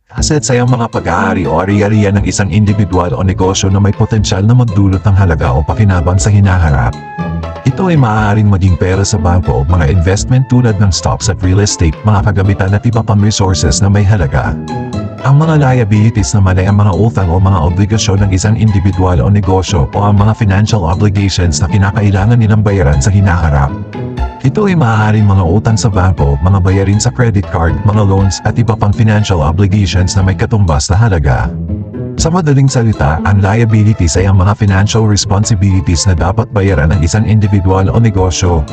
Assets ay ang mga pag-aari o ari-arian ng isang individual o negosyo na may potensyal na magdulot ng halaga o pakinabang sa hinaharap. Ito ay maaaring maging pera sa bangko o mga investment tulad ng stocks at real estate, mga kagamitan at iba pang resources na may halaga. Ang mga liabilities naman ay ang mga utang o mga obligasyon ng isang individual o negosyo o ang mga financial obligations na kinakailangan nilang bayaran sa hinaharap. Ito ay maaaring mga utang sa bangko, mga bayarin sa credit card, mga loans at iba pang financial obligations na may katumbas na halaga. Sa madaling salita, ang liabilities ay ang mga financial responsibilities na dapat bayaran ng isang individual o negosyo.